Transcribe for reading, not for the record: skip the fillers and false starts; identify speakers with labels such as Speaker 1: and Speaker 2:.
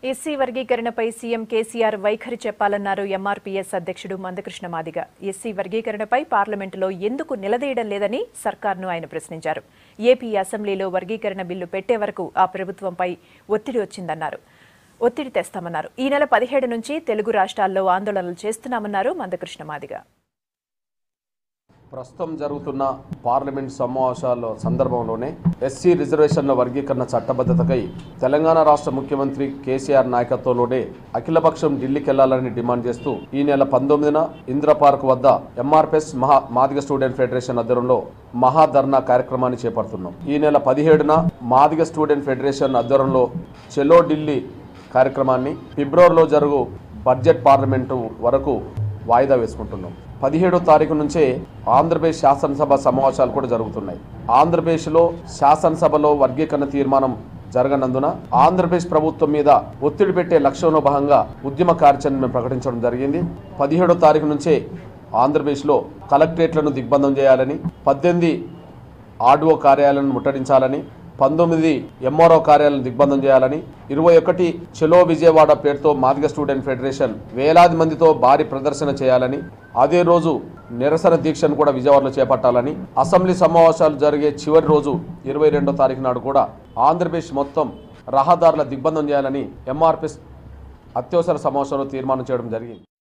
Speaker 1: SC వర్గీకరణపై CM KCR వైఖరి చెప్పాలన్నారు MRPS అధ్యక్షుడు Mandakrishna Madiga. SC వర్గీకరణపై పార్లమెంటులో ఎందుకు నిలదీయడం లేదని సర్కార్ను ఆయన ప్రశ్నించారు. ఏపీ అసెంబ్లీలో వర్గీకరణ బిల్లు పెట్టే వరకు ఆ ప్రభుత్వంపై ఒత్తిడి తెస్తామన్నారు. ఈ నెల 17 నుంచి తెలుగు రాష్ట్రాల్లో ఆందోళనలు చేస్తున్నామన్నారు మందకృష్ణ మాదిగ.
Speaker 2: ప్రస్తుతం జరుగుతున్న పార్లమెంట్ సమావేశాల సందర్భంలోనే ఎస్సీ రిజర్వేషన్ల వర్గీకరణ చట్టబద్ధతకై తెలంగాణ రాష్ట్ర ముఖ్యమంత్రి కేసీఆర్ నాయకత్వంలోనే అఖిలపక్షం ఢిల్లీకి వెళ్లాలని డిమాండ్ చేస్తూ ఈ నెల 19న ఇందిరా పార్క్ వద్ద ఎంఆర్పీఎస్ మాదిగ స్టూడెంట్ ఫెడరేషన్ ఆధ్వర్యంలో మహాధర్నా కార్యక్రమాన్ని చేపడుతున్నాం. ఈ నెల 17న మాదిగ స్టూడెంట్ ఫెడరేషన్ ఆధ్వర్యంలో చెలో ఢిల్లీ కార్యక్రమాన్ని ఫిబ్రవరిలో జరుగు బడ్జెట్ పార్లమెంటు వరకు వాయిదా వేసుకుంటున్నాం. 17వ తారీఖు నుంచే ఆంధ్రప్రదేశ్ శాసనసభ సమావేశాలు కూడా జరుగుతున్నాయి. ఆంధ్రప్రదేశ్లో శాసనసభలో వర్గీకరణ తీర్మానం జరగనందున ఆంధ్రప్రదేశ్ ప్రభుత్వం మీద ఒత్తిడి పెట్టే లక్ష్యంలో భాగంగా ఉద్యమ కార్యాచరణ ప్రకటించడం జరిగింది. 17వ తారీఖు నుంచే ఆంధ్రప్రదేశ్లో కలెక్టరేట్లను దిగ్బంధం చేయాలని, 18 ఆర్డీఓ కార్యాలయాలను ముట్టడించాలని, 19 ఎంఆర్ఓ కార్యాలయాలను దిగ్బంధం చేయాలని, 21 చెలో విజయవాడ పేరుతో మాదిగ స్టూడెంట్ ఫెడరేషన్ వేలాది మందితో భారీ ప్రదర్శన చేయాలని, అదే రోజు నిరసన దీక్షను కూడా విజయవాడలో చేపట్టాలని, అసెంబ్లీ సమావేశాలు జరిగే చివరి రోజు 22వ తారీఖు నాడు కూడా ఆంధ్రప్రదేశ్ మొత్తం రహదారుల దిగ్బంధం చేయాలని ఎంఆర్పీఎస్ అత్యవసర సమావేశంలో తీర్మానం చేయడం జరిగింది.